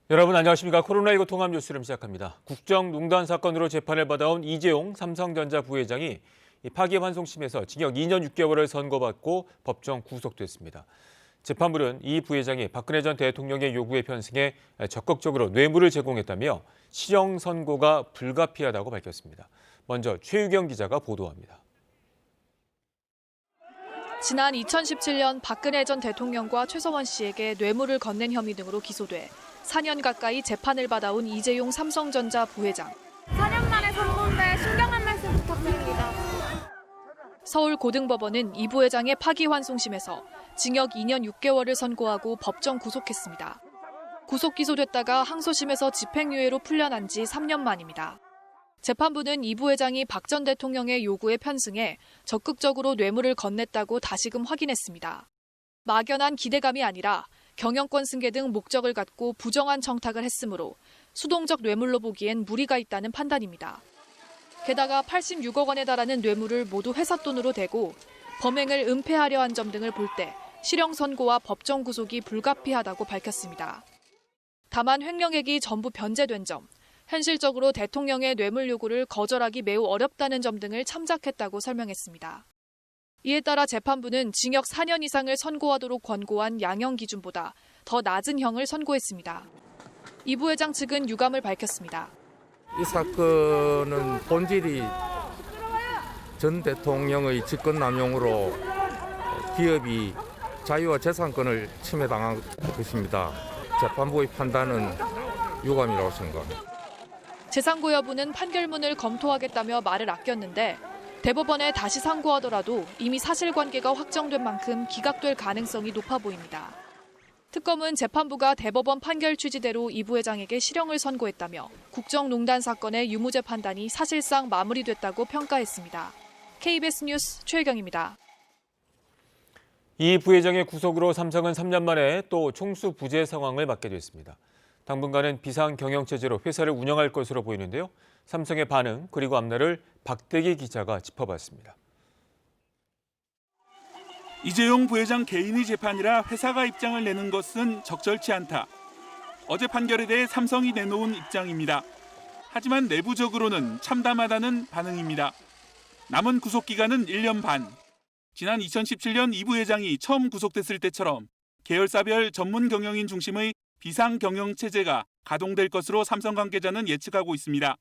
여러분 안녕하십니까. 코로나19 통합 뉴스를 시작합니다. 국정농단 사건으로 재판을 받아온 이재용 삼성전자 부회장이 파기환송심에서 징역 2년 6개월을 선고받고 법정 구속됐습니다. 재판부는 이 부회장이 박근혜 전 대통령의 요구에 편승해 적극적으로 뇌물을 제공했다며 실형 선고가 불가피하다고 밝혔습니다. 먼저 최유경 기자가 보도합니다. 지난 2017년 박근혜 전 대통령과 최서원 씨에게 뇌물을 건넨 혐의 등으로 기소돼 4년 가까이 재판을 받아온 이재용 삼성전자 부회장. 4년 만에 선고인데 신경 한 말씀 부탁드립니다. 서울고등법원은 이 부회장의 파기환송심에서 징역 2년 6개월을 선고하고 법정 구속했습니다. 구속 기소됐다가 항소심에서 집행유예로 풀려난 지 3년 만입니다. 재판부는 이 부회장이 박 전 대통령의 요구에 편승해 적극적으로 뇌물을 건넸다고 다시금 확인했습니다. 막연한 기대감이 아니라 경영권 승계 등 목적을 갖고 부정한 청탁을 했으므로 수동적 뇌물로 보기엔 무리가 있다는 판단입니다. 게다가 86억 원에 달하는 뇌물을 모두 회사 돈으로 대고 범행을 은폐하려 한 점 등을 볼 때 실형 선고와 법정 구속이 불가피하다고 밝혔습니다. 다만 횡령액이 전부 변제된 점, 현실적으로 대통령의 뇌물 요구를 거절하기 매우 어렵다는 점 등을 참작했다고 설명했습니다. 이에 따라 재판부는 징역 4년 이상을 선고하도록 권고한 양형 기준보다 더 낮은 형을 선고했습니다. 이 부회장 측은 유감을 밝혔습니다. 이 사건은 본질이 전 대통령의 직권남용으로 기업이 자유와 재산권을 침해당한 것입니다. 재판부의 판단은 유감이라고 생각합니다. 재상고 여부는 판결문을 검토하겠다며 말을 아꼈는데 대법원에 다시 상고하더라도 이미 사실관계가 확정된 만큼 기각될 가능성이 높아 보입니다. 특검은 재판부가 대법원 판결 취지대로 이 부회장에게 실형을 선고했다며 국정농단 사건의 유무죄 판단이 사실상 마무리됐다고 평가했습니다. KBS 뉴스 최혜경입니다. 이 부회장의 구속으로 삼성은 3년 만에 또 총수 부재 상황을 맞게 됐습니다. 당분간은 비상경영체제로 회사를 운영할 것으로 보이는데요. 삼성의 반응 그리고 앞날을 박대기 기자가 짚어봤습니다. 이재용 부회장 개인의 재판이라 회사가 입장을 내는 것은 적절치 않다. 어제 판결에 대해 삼성이 내놓은 입장입니다. 하지만 내부적으로는 참담하다는 반응입니다. 남은 구속기간은 1년 반. 지난 2017년 이 부회장이 처음 구속됐을 때처럼 계열사별 전문 경영인 중심의 비상경영체제가 가동될 것으로 삼성 관계자는 예측하고 있습니다.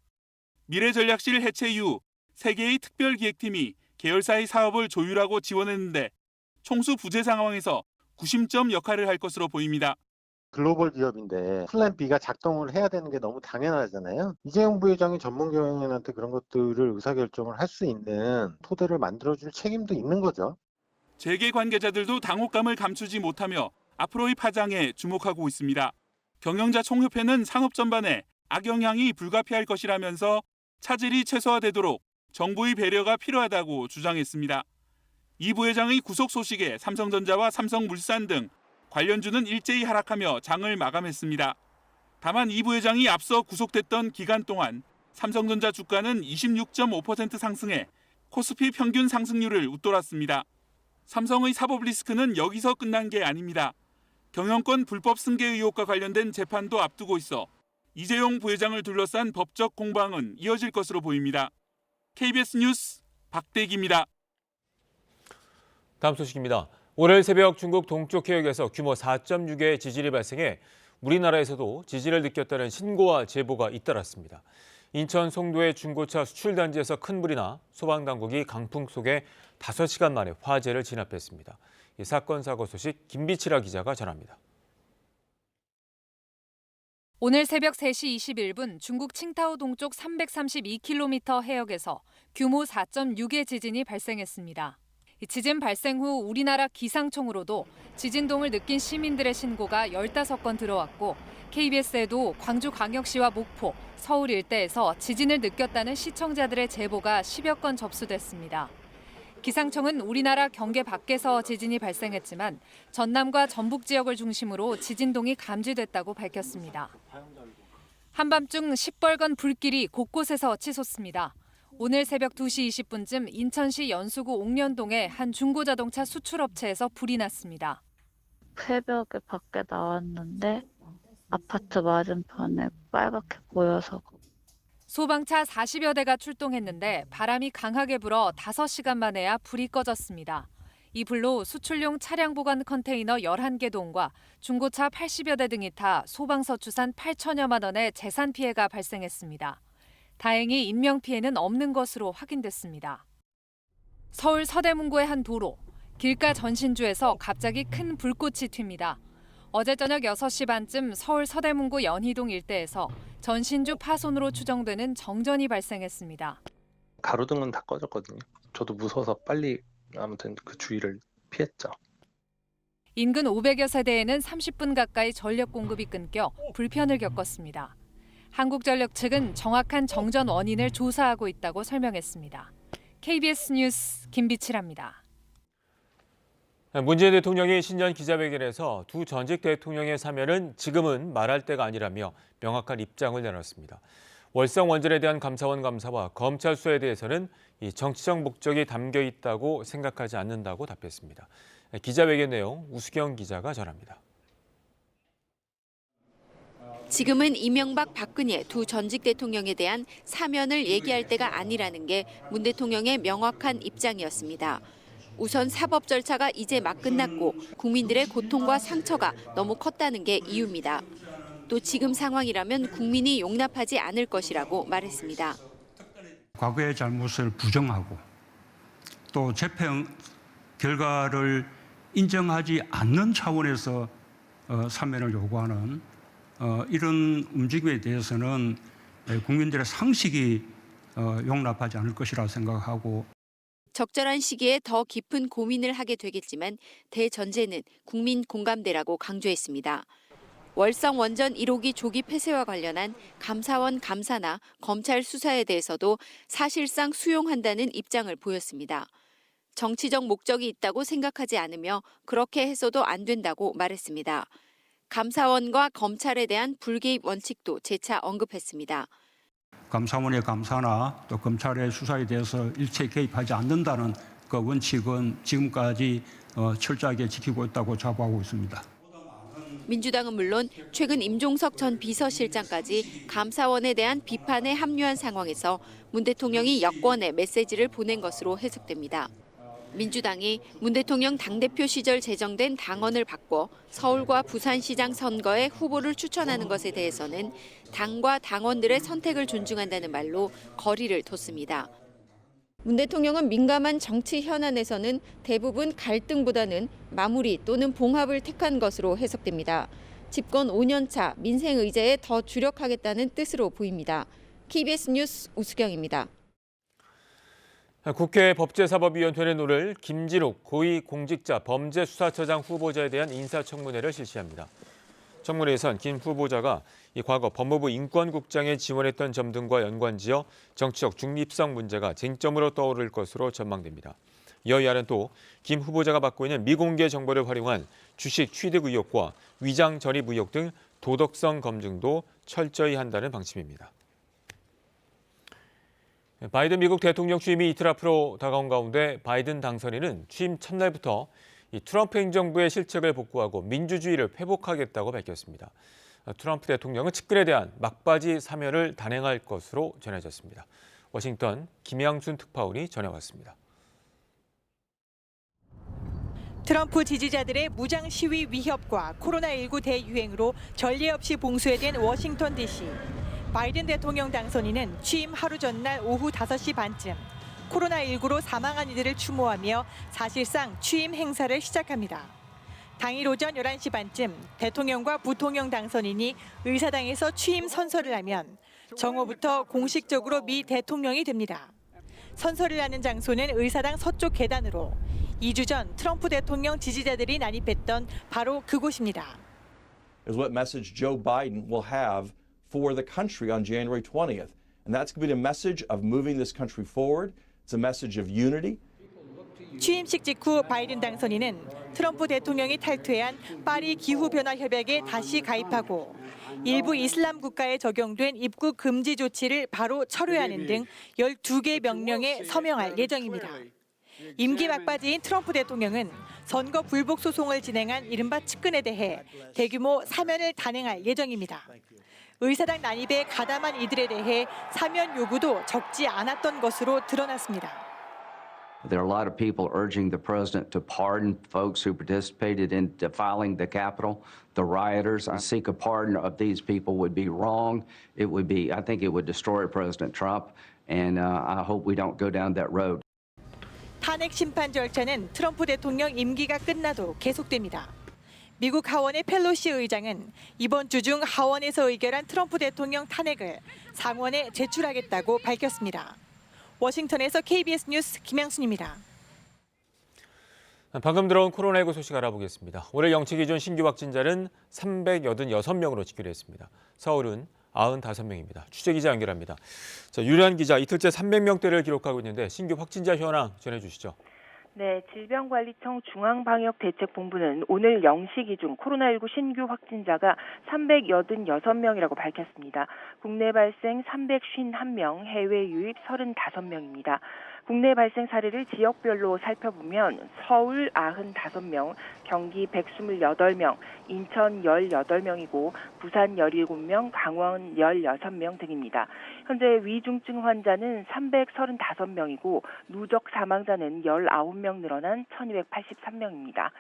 미래전략실 해체 이후 3개의 특별기획팀이 계열사의 사업을 조율하고 지원했는데 총수 부재 상황에서 구심점 역할을 할 것으로 보입니다. 글로벌 기업인데 플랜 B가 작동을 해야 되는 게 너무 당연하잖아요. 이재용 부회장이 전문 경영인한테 그런 것들을 의사결정을 할 수 있는 토대를 만들어줄 책임도 있는 거죠. 재계 관계자들도 당혹감을 감추지 못하며 앞으로의 파장에 주목하고 있습니다. 경영자 총협회는 산업 전반에 악영향이 불가피할 것이라면서 차질이 최소화되도록 정부의 배려가 필요하다고 주장했습니다. 이 부회장의 구속 소식에 삼성전자와 삼성물산 등 관련주는 일제히 하락하며 장을 마감했습니다. 다만 이 부회장이 앞서 구속됐던 기간 동안 삼성전자 주가는 26.5% 상승해 코스피 평균 상승률을 웃돌았습니다. 삼성의 사법 리스크는 여기서 끝난 게 아닙니다. 경영권 불법 승계 의혹과 관련된 재판도 앞두고 있어 이재용 부회장을 둘러싼 법적 공방은 이어질 것으로 보입니다. KBS 뉴스 박대기입니다. 다음 소식입니다. 오늘 새벽 중국 동쪽 해역에서 규모 4.6의 지진이 발생해 우리나라에서도 지진을 느꼈다는 신고와 제보가 잇따랐습니다. 인천 송도의 중고차 수출단지에서 큰 불이 나 소방당국이 강풍 속에 5시간 만에 화재를 진압했습니다. 이 사건 사고 소식 김비치라 기자가 전합니다. 오늘 새벽 3시 21분 중국 칭타오 동쪽 332km 해역에서 규모 4.6의 지진이 발생했습니다. 지진 발생 후 우리나라 기상청으로도 지진동을 느낀 시민들의 신고가 15건 들어왔고 KBS에도 광주광역시와 목포, 서울 일대에서 지진을 느꼈다는 시청자들의 제보가 10여 건 접수됐습니다. 기상청은 우리나라 경계 밖에서 지진이 발생했지만 전남과 전북 지역을 중심으로 지진동이 감지됐다고 밝혔습니다. 한밤중 시뻘건 불길이 곳곳에서 치솟습니다. 오늘 새벽 2시 20분쯤 인천시 연수구 옥련동의 한 중고자동차 수출업체에서 불이 났습니다. 새벽에 밖에 나왔는데 아파트 맞은편에 빨갛게 보여서. 소방차 40여 대가 출동했는데 바람이 강하게 불어 5시간 만에야 불이 꺼졌습니다. 이 불로 수출용 차량 보관 컨테이너 11개 동과 중고차 80여 대 등이 타 소방서 추산 8천여만 원의 재산 피해가 발생했습니다. 다행히 인명피해는 없는 것으로 확인됐습니다. 서울 서대문구의 한 도로, 길가 전신주에서 갑자기 큰 불꽃이 튑니다. 어제 저녁 6시 반쯤 서울 서대문구 연희동 일대에서 전신주 파손으로 추정되는 정전이 발생했습니다. 가로등은 다 꺼졌거든요. 저도 무서워서 빨리 아무튼 그 주위를 피했죠. 인근 500여 세대에는 30분 가까이 전력 공급이 끊겨 불편을 겪었습니다. 한국전력 측은 정확한 정전 원인을 조사하고 있다고 설명했습니다. KBS 뉴스 김비칠합니다. 문재인 대통령이 신년 기자회견에서 두 전직 대통령의 사면은 지금은 말할 때가 아니라며 명확한 입장을 내놨습니다. 월성 원전에 대한 감사원 감사와 검찰 수사에 대해서는 이 정치적 목적이 담겨 있다고 생각하지 않는다고 답했습니다. 기자회견 내용 우수경 기자가 전합니다. 지금은 이명박, 박근혜 두 전직 대통령에 대한 사면을 얘기할 때가 아니라는 게 문 대통령의 명확한 입장이었습니다. 우선 사법 절차가 이제 막 끝났고 국민들의 고통과 상처가 너무 컸다는 게 이유입니다. 또 지금 상황이라면 국민이 용납하지 않을 것이라고 말했습니다. 과거의 잘못을 부정하고 또 재판 결과를 인정하지 않는 차원에서 사면을 요구하는 이런 움직임에 대해서는 국민들의 상식이 용납하지 않을 것이라 생각하고 적절한 시기에 더 깊은 고민을 하게 되겠지만 대전제는 국민 공감대라고 강조했습니다. 월성 원전 1호기 조기 폐쇄와 관련한 감사원 감사나 검찰 수사에 대해서도 사실상 수용한다는 입장을 보였습니다. 정치적 목적이 있다고 생각하지 않으며 그렇게 해서도 안 된다고 말했습니다. 감사원과 검찰에 대한 불개입 원칙도 재차 언급했습니다. 감사원의 감사나 또 검찰의 수사에 대해서 일체 개입하지 않는다는 그 원칙은 지금까지 철저하게 지키고 있다고 자부하고 있습니다. 민주당은 물론 최근 임종석 전 비서실장까지 감사원에 대한 비판에 합류한 상황에서 문 대통령이 여권에 메시지를 보낸 것으로 해석됩니다. 민주당이 문 대통령 당대표 시절 제정된 당원을 바꿔 서울과 부산시장 선거에 후보를 추천하는 것에 대해서는 당과 당원들의 선택을 존중한다는 말로 거리를 뒀습니다. 문 대통령은 민감한 정치 현안에서는 대부분 갈등보다는 마무리 또는 봉합을 택한 것으로 해석됩니다. 집권 5년차 민생 의제에 더 주력하겠다는 뜻으로 보입니다. KBS 뉴스 우수경입니다. 국회 법제사법위원회는 오늘 김진욱 고위공직자 범죄수사처장 후보자에 대한 인사청문회를 실시합니다. 청문회에선 김 후보자가 과거 법무부 인권국장에 지원했던 점 등과 연관지어 정치적 중립성 문제가 쟁점으로 떠오를 것으로 전망됩니다. 여야는 또 김 후보자가 받고 있는 미공개 정보를 활용한 주식 취득 의혹과 위장 전입 의혹 등 도덕성 검증도 철저히 한다는 방침입니다. 바이든 미국 대통령 취임이 이틀 앞으로 다가온 가운데 바이든 당선인은 취임 첫날부터 이 트럼프 행정부의 실책을 복구하고 민주주의를 회복하겠다고 밝혔습니다. 트럼프 대통령은 측근에 대한 막바지 사면을 단행할 것으로 전해졌습니다. 워싱턴 김양순 특파원이 전해왔습니다. 트럼프 지지자들의 무장 시위 위협과 코로나19 대유행으로 전례 없이 봉쇄된 워싱턴 DC. 바이든 대통령 당선인은 취임 하루 전날 오후 5시 반쯤 코로나19로 사망한 이들을 추모하며 사실상 취임 행사를 시작합니다. 당일 오전 11시 반쯤 대통령과 부통령 당선인이 의사당에서 취임 선서를 하면 정오부터 공식적으로 미 대통령이 됩니다. 선서를 하는 장소는 의사당 서쪽 계단으로 2주 전 트럼프 대통령 지지자들이 난입했던 바로 그곳입니다. Is what message Joe Biden will have for the country on January 20th. And that's going to be a message of moving this country forward. It's a message of unity. 취임식 직후 바이든 당선인은 트럼프 대통령이 탈퇴한 파리 기후변화 협약에 다시 가입하고 일부 이슬람 국가에 적용된 입국 금지 조치를 바로 철회하는 등 12개 명령에 서명할 예정입니다. 임기 막바지인 트럼프 대통령은 선거 불복 소송을 진행한 이른바 측근에 대해 대규모 사면을 단행할 예정입니다. 의사당 난입에 가담한 이들에 대해 사면 요구도 적지 않았던 것으로 드러났습니다. There are a lot of people urging the president to pardon folks who participated in defiling the Capitol, the rioters. I seek a pardon of these people would be wrong. I think it would destroy President Trump, and I hope we don't go down that road. 탄핵 심판 절차는 트럼프 대통령 임기가 끝나도 계속됩니다. 미국 하원의 펠로시 의장은 이번 주 중 하원에서 의결한 트럼프 대통령 탄핵을 상원에 제출하겠다고 밝혔습니다. 워싱턴에서 KBS 뉴스 김양순입니다. 방금 들어온 코로나19 소식 알아보겠습니다. 오늘 영치 기준 신규 확진자는 386명으로 집계됐습니다. 서울은 95명입니다. 취재기자 연결합니다. 자, 유리한 기자, 이틀째 300명대를 기록하고 있는데 신규 확진자 현황 전해주시죠. 네, 질병관리청 중앙방역대책본부는 오늘 0시 기준 코로나19 신규 확진자가 386명이라고 밝혔습니다. 국내 발생 351명, 해외 유입 35명입니다. 국내 발생 사례를 지역별로 살펴보면 서울 95명, 경기 128명, 인천 18명이고 부산 17명, 강원 16명 등입니다. 현재 위중증 환자는 335명이고 누적 사망자는 19명 늘어난 1283명입니다.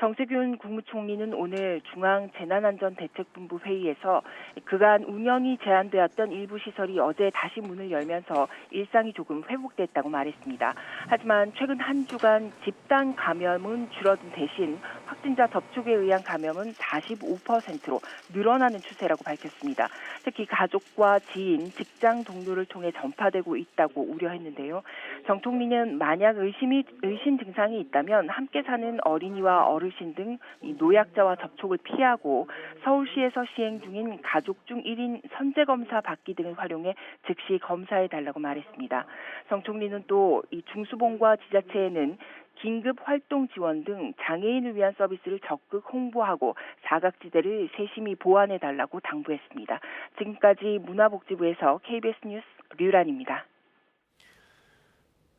정세균 국무총리는 오늘 중앙재난안전대책본부 회의에서 그간 운영이 제한되었던 일부 시설이 어제 다시 문을 열면서 일상이 조금 회복됐다고 말했습니다. 하지만 최근 한 주간 집단 감염은 줄어든 대신 확진자 접촉에 의한 감염은 45%로 늘어나는 추세라고 밝혔습니다. 특히 가족과 지인, 직장 동료를 통해 전파되고 있다고 우려했는데요. 정 총리는 만약 의심 증상이 있다면 함께 사는 어린이와 어르신 등 노약자와 접촉을 피하고 서울시에서 시행 중인 가족 중 1인 선제검사 받기 등을 활용해 즉시 검사해달라고 말했습니다. 정 총리는 또 이 중수본과 지자체에는 긴급 활동 지원 등 장애인을 위한 서비스를 적극 홍보하고 사각지대를 세심히 보완해달라고 당부했습니다. 지금까지 문화복지부에서 KBS 뉴스 류란입니다.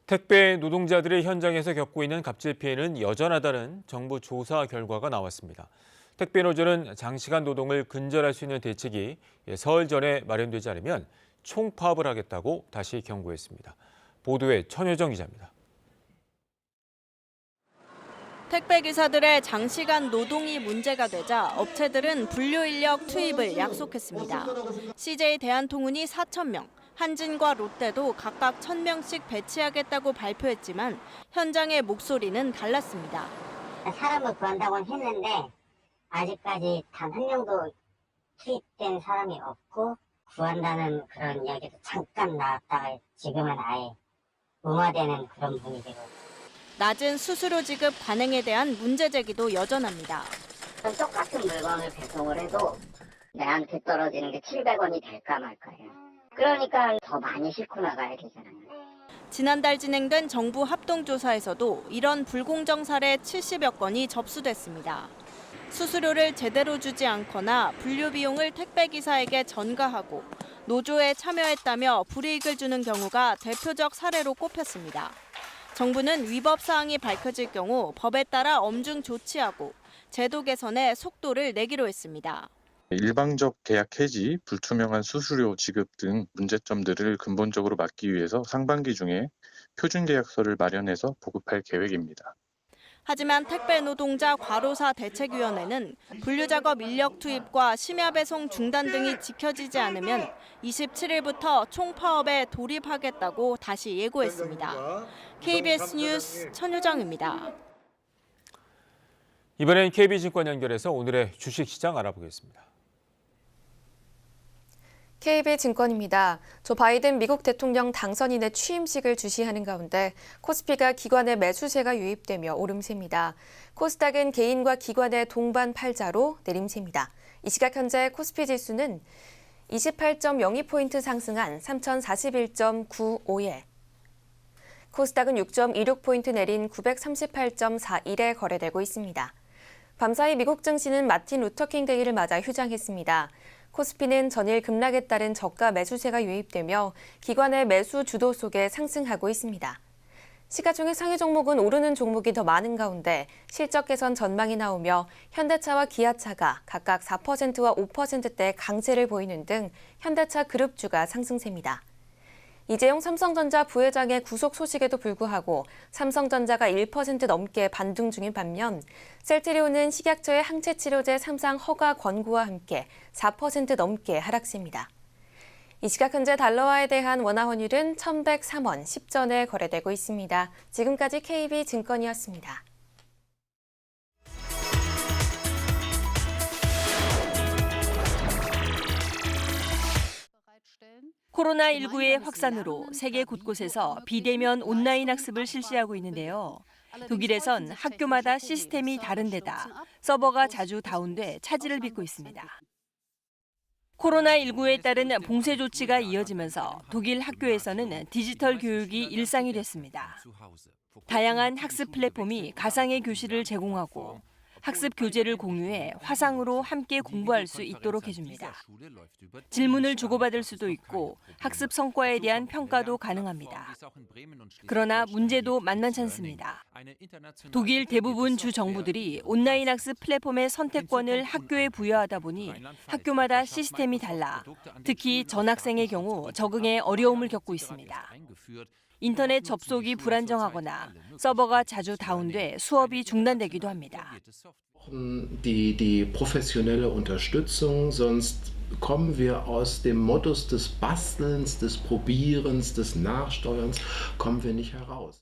택배 노동자들이 현장에서 겪고 있는 갑질 피해는 여전하다는 정부 조사 결과가 나왔습니다. 택배 노조는 장시간 노동을 근절할 수 있는 대책이 설 전에 마련되지 않으면 총파업을 하겠다고 다시 경고했습니다. 보도에 천효정 기자입니다. 택배기사들의 장시간 노동이 문제가 되자 업체들은 분류 인력 투입을 약속했습니다. CJ 대한통운이 4,000명, 한진과 롯데도 각각 1,000명씩 배치하겠다고 발표했지만 현장의 목소리는 달랐습니다. 사람을 구한다고는 했는데 아직까지 단 한 명도 투입된 사람이 없고 구한다는 그런 이야기도 잠깐 나왔다가 지금은 아예 무마되는 그런 분위기로. 낮은 수수료 지급 관행에 대한 문제 제기도 여전합니다. 똑같은 물건을 배송을 해도 내한테 떨어지는 게 700원이 될까 말까요. 그러니까 더 많이 싣고 나가야 되잖아요. 지난달 진행된 정부 합동조사에서도 이런 불공정 사례 70여 건이 접수됐습니다. 수수료를 제대로 주지 않거나 분류 비용을 택배기사에게 전가하고 노조에 참여했다며 불이익을 주는 경우가 대표적 사례로 꼽혔습니다. 정부는 위법 사항이 밝혀질 경우 법에 따라 엄중 조치하고 제도 개선에 속도를 내기로 했습니다. 일방적 계약 해지, 불투명한 수수료 지급 등 문제점들을 근본적으로 막기 위해서 상반기 중에 표준 계약서를 마련해서 보급할 계획입니다. 하지만 택배 노동자 과로사 대책위원회는 분류작업 인력 투입과 심야 배송 중단 등이 지켜지지 않으면 27일부터 총파업에 돌입하겠다고 다시 예고했습니다. KBS 뉴스 천효정입니다. 이번엔 KB증권 연결해서 오늘의 주식시장 알아보겠습니다. KB증권입니다. 조 바이든 미국 대통령 당선인의 취임식을 주시하는 가운데 코스피가 기관의 매수세가 유입되며 오름세입니다. 코스닥은 개인과 기관의 동반 팔자로 내림세입니다. 이 시각 현재 코스피 지수는 28.02포인트 상승한 3041.95에 코스닥은 6.26포인트 내린 938.41에 거래되고 있습니다. 밤사이 미국 증시는 마틴 루터킹 데이를 맞아 휴장했습니다. 코스피는 전일 급락에 따른 저가 매수세가 유입되며 기관의 매수 주도 속에 상승하고 있습니다. 시가총액 상위 종목은 오르는 종목이 더 많은 가운데 실적 개선 전망이 나오며 현대차와 기아차가 각각 4%와 5%대 강세를 보이는 등 현대차 그룹주가 상승세입니다. 이재용 삼성전자 부회장의 구속 소식에도 불구하고 삼성전자가 1% 넘게 반등 중인 반면 셀트리온은 식약처의 항체치료제 3상 허가 권고와 함께 4% 넘게 하락세입니다. 이 시각 현재 달러화에 대한 원화 환율은 1,103원 10전에 거래되고 있습니다. 지금까지 KB증권이었습니다. 코로나19의 확산으로 세계 곳곳에서 비대면 온라인 학습을 실시하고 있는데요. 독일에선 학교마다 시스템이 다른 데다 서버가 자주 다운돼 차질을 빚고 있습니다. 코로나19에 따른 봉쇄 조치가 이어지면서 독일 학교에서는 디지털 교육이 일상이 됐습니다. 다양한 학습 플랫폼이 가상의 교실을 제공하고 학습 교재를 공유해 화상으로 함께 공부할 수 있도록 해줍니다. 질문을 주고받을 수도 있고 학습 성과에 대한 평가도 가능합니다. 그러나 문제도 만만치 않습니다. 독일 대부분 주 정부들이 온라인 학습 플랫폼의 선택권을 학교에 부여하다 보니 학교마다 시스템이 달라 특히 전학생의 경우 적응에 어려움을 겪고 있습니다. 인터넷 접속이 불안정하거나 서버가 자주 다운돼 수업이 중단되기도 합니다. Die professionelle Unterstützung, sonst kommen wir aus dem Modus des Bastelns, des Probierens, des Nachsteuerns, kommen wir nicht heraus.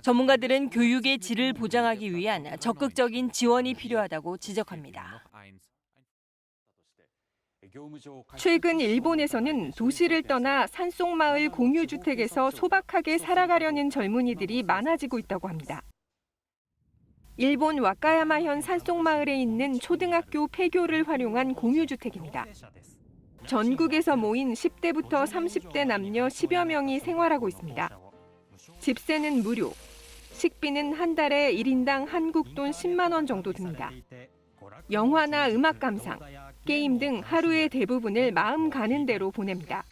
전문가들은 교육의 질을 보장하기 위한 적극적인 지원이 필요하다고 지적합니다. 최근 일본에서는 도시를 떠나 산속마을 공유주택에서 소박하게 살아가려는 젊은이들이 많아지고 있다고 합니다. 일본 와카야마현 산속마을에 있는 초등학교 폐교를 활용한 공유주택입니다. 전국에서 모인 10대부터 30대 남녀 10여 명이 생활하고 있습니다. 집세는 무료, 식비는 한 달에 1인당 한국 돈 10만 원 정도 듭니다. 영화나 음악 감상, 게임 등 하루의 대부분을 마음 가는 대로 보냅니다.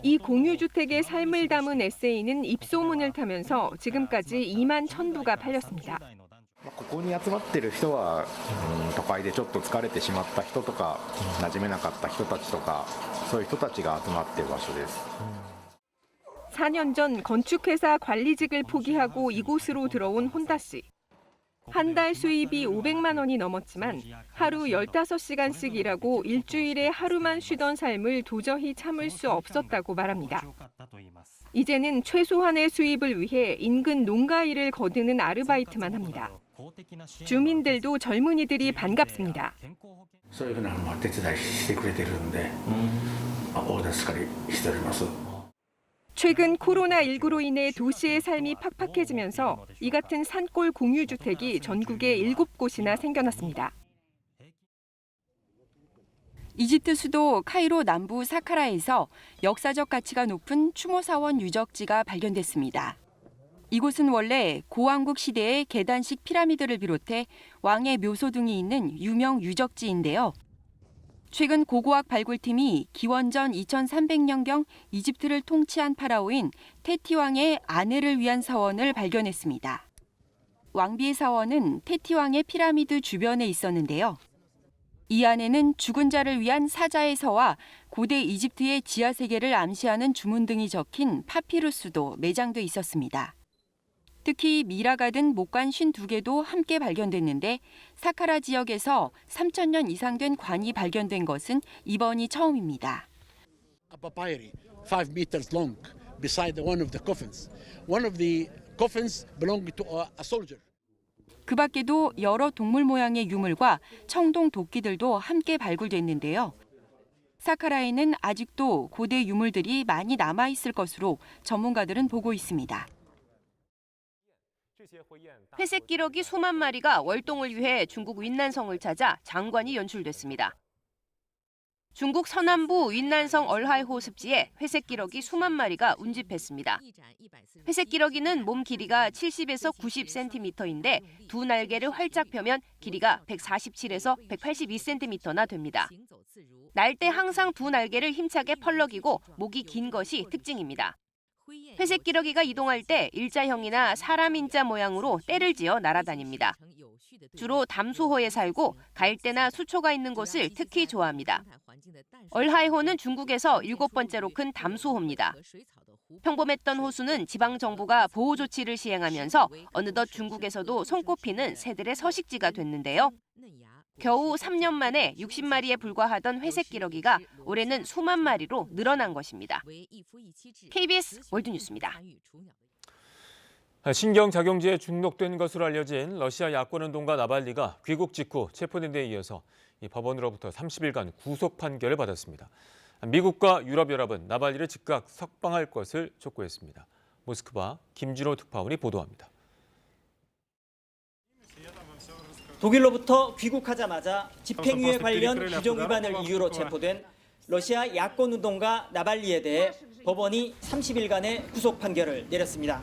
이 공유주택의 삶을 담은 에세이는 입소문을 타면서 지금까지 2만 1,000부가 팔렸습니다. ここに集まってる人は都会でちょっと疲れてしまった人とか馴染めなかった人たちとかそういう人たちが集まっている場所です。 4년 전 건축회사 관리직을 포기하고 이곳으로 들어온 혼다 씨. 한 달 수입이 500만 원이 넘었지만 하루 15시간씩 일하고 일주일에 하루만 쉬던 삶을 도저히 참을 수 없었다고 말합니다. 이제는 최소한의 수입을 위해 인근 농가 일을 거두는 아르바이트만 합니다. 주민들도 젊은이들이 반갑습니다. そういうふうな手伝いしてくれてるんで、大助かりしております。 최근 코로나19로 인해 도시의 삶이 팍팍해지면서 이 같은 산골 공유주택이 전국에 7곳이나 생겨났습니다. 이집트 수도 카이로 남부 사카라에서 역사적 가치가 높은 추모사원 유적지가 발견됐습니다. 이곳은 원래 고왕국 시대의 계단식 피라미드를 비롯해 왕의 묘소 등이 있는 유명 유적지인데요. 최근 고고학 발굴팀이 기원전 2300년경 이집트를 통치한 파라오인 테티 왕의 아내를 위한 사원을 발견했습니다. 왕비의 사원은 테티 왕의 피라미드 주변에 있었는데요. 이 안에는 죽은 자를 위한 사자의 서와 고대 이집트의 지하 세계를 암시하는 주문 등이 적힌 파피루스도 매장돼 있었습니다. 특히 미라가 든 목관 52개도 함께 발견됐는데 사카라 지역에서 3,000년 이상 된 관이 발견된 것은 이번이 처음입니다. A papyri 5 meters long beside one of the coffins. One of the coffins belonged to a soldier. 그 밖에도 여러 동물 모양의 유물과 청동 도끼들도 함께 발굴됐는데요. 사카라에는 아직도 고대 유물들이 많이 남아 있을 것으로 전문가들은 보고 있습니다. 회색 기러기 수만 마리가 월동을 위해 중국 윈난성을 찾아 장관이 연출됐습니다. 중국 서남부 윈난성 얼하이호 습지에 회색 기러기 수만 마리가 운집했습니다. 회색 기러기는 몸 길이가 70에서 90cm인데 두 날개를 활짝 펴면 길이가 147에서 182cm나 됩니다. 날 때 항상 두 날개를 힘차게 펄럭이고 목이 긴 것이 특징입니다. 회색 기러기가 이동할 때 일자형이나 사람 인자 모양으로 떼를 지어 날아다닙니다. 주로 담수호에 살고 갈대나 수초가 있는 곳을 특히 좋아합니다. 얼하이호는 중국에서 7번째로 큰 담수호입니다. 평범했던 호수는 지방정부가 보호 조치를 시행하면서 어느덧 중국에서도 손꼽히는 새들의 서식지가 됐는데요. 겨우 3년 만에 60마리에 불과하던 회색 기러기가 올해는 수만 마리로 늘어난 것입니다. KBS 월드뉴스입니다. 신경작용제에 중독된 것으로 알려진 러시아 야권운동가 나발리가 귀국 직후 체포된 데 이어서 이 법원으로부터 30일간 구속 판결을 받았습니다. 미국과 유럽연합은 나발리를 즉각 석방할 것을 촉구했습니다. 모스크바 김준호 특파원이 보도합니다. 독일로부터 귀국하자마자 집행유예 관련 규정 위반을 이유로 체포된 러시아 야권운동가 나발리에 대해 법원이 30일간의 구속 판결을 내렸습니다.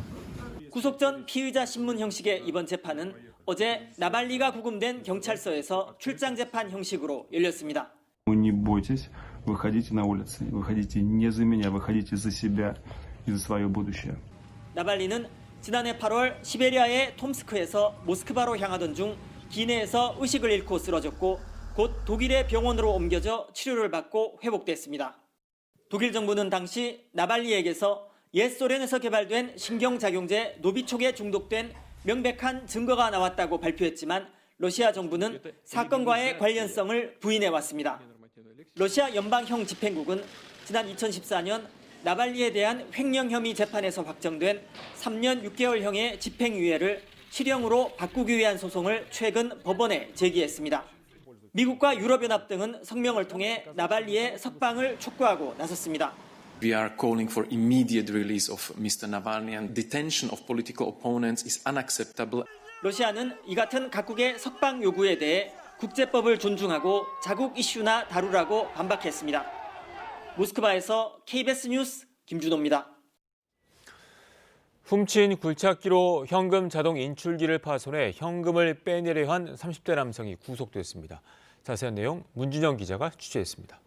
구속 전 피의자 신문 형식의 이번 재판은 어제 나발리가 구금된 경찰서에서 출장 재판 형식으로 열렸습니다. Не бойтесь, выходите на улицы, выходите не за меня, выходите за себя и за свое будущее. 나발리는 지난해 8월 시베리아의 톰스크에서 모스크바로 향하던 중 기내에서 의식을 잃고 쓰러졌고 곧 독일의 병원으로 옮겨져 치료를 받고 회복됐습니다. 독일 정부는 당시 나발리에게서 옛 소련에서 개발된 신경작용제 노비촉에 중독된 명백한 증거가 나왔다고 발표했지만 러시아 정부는 사건과의 관련성을 부인해왔습니다. 러시아 연방형 집행국은 지난 2014년 나발리에 대한 횡령 혐의 재판에서 확정된 3년 6개월형의 집행유예를 실형으로 바꾸기 위한 소송을 최근 법원에 제기했습니다. 미국과 유럽연합 등은 성명을 통해 나발리의 석방을 촉구하고 나섰습니다. We are calling for immediate release of Mr. Navalny and detention of political opponents is unacceptable. 러시아는 이 같은 각국의 석방 요구에 대해 국제법을 존중하고 자국 이슈나 다루라고 반박했습니다. 모스크바에서 KBS 뉴스 김준호입니다. 훔친 굴착기로 현금 자동 인출기를 파손해 현금을 빼내려 한 30대 남성이 구속됐습니다. 자세한 내용 문준영 기자가 취재했습니다.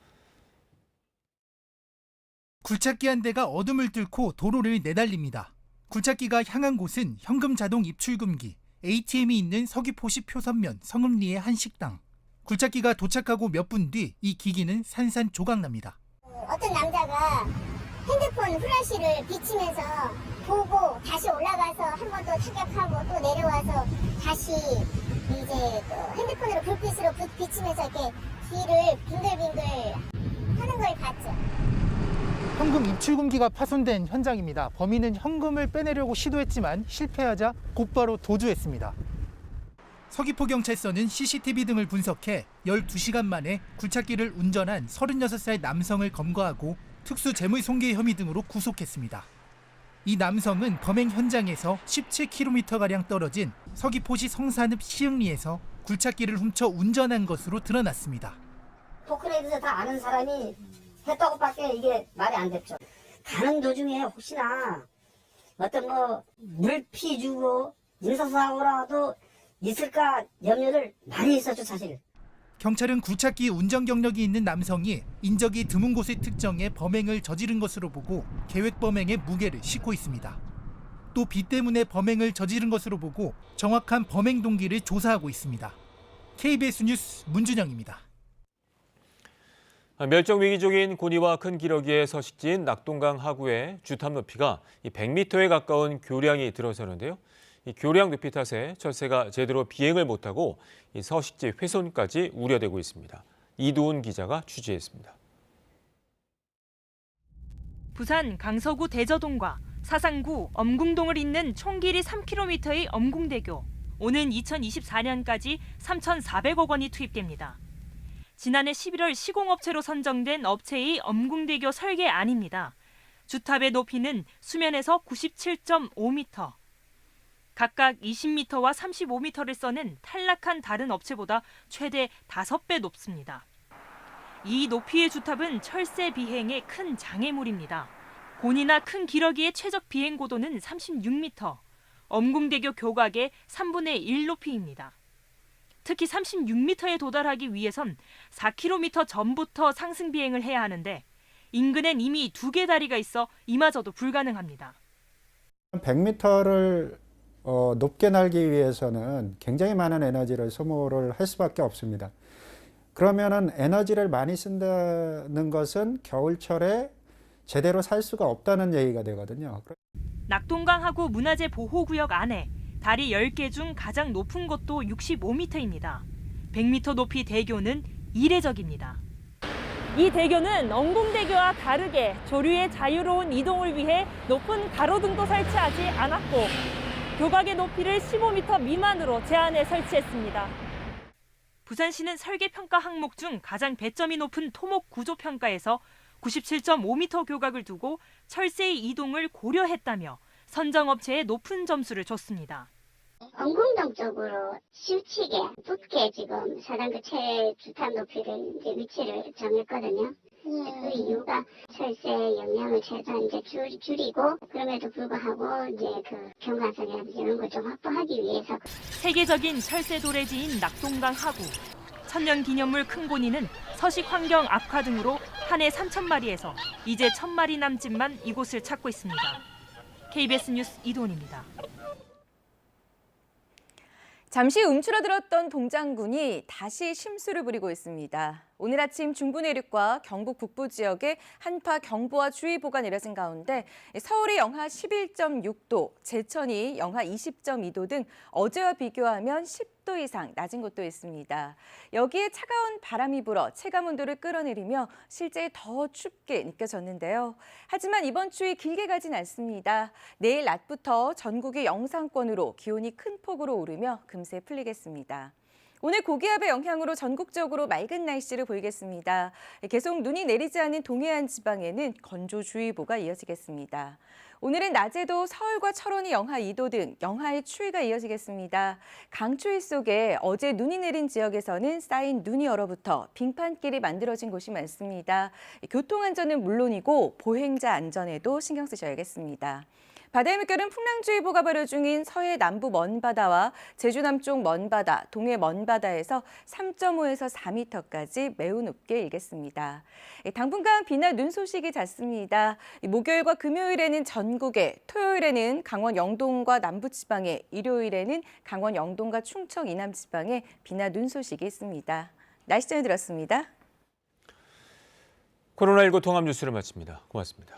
굴착기 한 대가 어둠을 뚫고 도로를 내달립니다. 굴착기가 향한 곳은 현금 자동 입출금기, ATM이 있는 서귀포시 표선면 성읍리의 한 식당. 굴착기가 도착하고 몇 분 뒤 이 기기는 산산조각납니다. 어떤 남자가 핸드폰 플래시를 비치면서 보고 다시 올라가서 한 번 더 타격하고 또 내려와서 다시 이제 핸드폰으로 불빛으로 비치면서 이렇게 뒤를 빙글빙글 하는 걸 봤죠. 현금 입출금기가 파손된 현장입니다. 범인은 현금을 빼내려고 시도했지만 실패하자 곧바로 도주했습니다. 서귀포경찰서는 CCTV 등을 분석해 12시간 만에 굴착기를 운전한 36살 남성을 검거하고 특수재물손괴 혐의 등으로 구속했습니다. 이 남성은 범행 현장에서 17km가량 떨어진 서귀포시 성산읍 시흥리에서 굴착기를 훔쳐 운전한 것으로 드러났습니다. 포크레인에서 다 아는 사람이 했다고밖에 이게 말이 안 됐죠. 가는 도중에 혹시나 어떤 물피 주고 인사사고라도 있을까 염려를 많이 했었죠, 사실. 경찰은 굴착기 운전 경력이 있는 남성이 인적이 드문 곳을 특정해 범행을 저지른 것으로 보고 계획 범행의 무게를 싣고 있습니다. 또 비 때문에 범행을 저지른 것으로 보고 정확한 범행 동기를 조사하고 있습니다. KBS 뉴스 문준영입니다. 멸종 위기종인 고니와 큰 기러기의 서식지인 낙동강 하구의 주탑 높이가 100m에 가까운 교량이 들어서는데요. 이 교량 높이 탓에 철새가 제대로 비행을 못하고 이 서식지 훼손까지 우려되고 있습니다. 이도훈 기자가 취재했습니다. 부산 강서구 대저동과 사상구 엄궁동을 잇는 총 길이 3km의 엄궁대교. 오는 2024년까지 3,400억 원이 투입됩니다. 지난해 11월 시공업체로 선정된 업체의 엄궁대교 설계안입니다. 주탑의 높이는 수면에서 97.5m. 각각 20m와 35m를 써낸 탈락한 다른 업체보다 최대 5배 높습니다. 이 높이의 주탑은 철새 비행에 큰 장애물입니다. 곤이나 큰 기러기의 최적 비행 고도는 36m, 엄궁대교 교각의 3분의 1 높이입니다. 특히 36m에 도달하기 위해선 4km 전부터 상승 비행을 해야 하는데 인근엔 이미 2개 다리가 있어 이마저도 불가능합니다. 100m를 높게 날기 위해서는 굉장히 많은 에너지를 소모를 할 수밖에 없습니다. 그러면은 에너지를 많이 쓴다는 것은 겨울철에 제대로 살 수가 없다는 얘기가 되거든요. 낙동강 문화재 보호구역 안에 다리 10개 중 가장 높은 곳도 65m입니다. 100m 높이 대교는 이례적입니다. 이 대교는 엄궁대교와 다르게 조류의 자유로운 이동을 위해 높은 가로등도 설치하지 않았고 교각의 높이를 15m 미만으로 제한해 설치했습니다. 부산시는 설계평가 항목 중 가장 배점이 높은 토목 구조평가에서 97.5m 교각을 두고 철새의 이동을 고려했다며 선정업체에 높은 점수를 줬습니다. 엄궁동 쪽으로 치우치게 붓게 지금 4단계 최주탄 높이를 이제 위치를 정했거든요. 그 이유가 철새의 영향을 최소한 이제 줄이고 그럼에도 불구하고 이제 그 경관성이라든지 이런 걸 좀 확보하기 위해서. 세계적인 철새 도래지인 낙동강 하구. 천년기념물 큰고니는 서식 환경 악화 등으로 한 해 3,000마리에서 이제 1,000마리 남짓만 이곳을 찾고 있습니다. KBS 뉴스 이도은입니다. 잠시 움츠러들었던 동장군이 다시 심수를 부리고 있습니다. 오늘 아침 중부 내륙과 경북 북부 지역에 한파 경보와 주의보가 내려진 가운데 서울이 영하 11.6도, 제천이 영하 20.2도 등 어제와 비교하면 10도 이상 낮은 곳도 있습니다. 여기에 차가운 바람이 불어 체감온도를 끌어내리며 실제 더 춥게 느껴졌는데요. 하지만 이번 추위 길게 가진 않습니다. 내일 낮부터 전국의 영상권으로 기온이 큰 폭으로 오르며 금세 풀리겠습니다. 오늘 고기압의 영향으로 전국적으로 맑은 날씨를 보이겠습니다. 계속 눈이 내리지 않은 동해안 지방에는 건조주의보가 이어지겠습니다. 오늘은 낮에도 서울과 철원이 영하 2도 등 영하의 추위가 이어지겠습니다. 강추위 속에 어제 눈이 내린 지역에서는 쌓인 눈이 얼어붙어 빙판길이 만들어진 곳이 많습니다. 교통안전은 물론이고 보행자 안전에도 신경 쓰셔야겠습니다. 바다의 물결은 풍랑주의보가 발효 중인 서해 남부 먼바다와 제주 남쪽 먼바다, 동해 먼바다에서 3.5에서 4m까지 매우 높게 일겠습니다. 당분간 비나 눈 소식이 잦습니다. 목요일과 금요일에는 전국에, 토요일에는 강원 영동과 남부지방에, 일요일에는 강원 영동과 충청 이남지방에 비나 눈 소식이 있습니다. 날씨 전해드렸습니다. 코로나19 통합 뉴스를 마칩니다. 고맙습니다.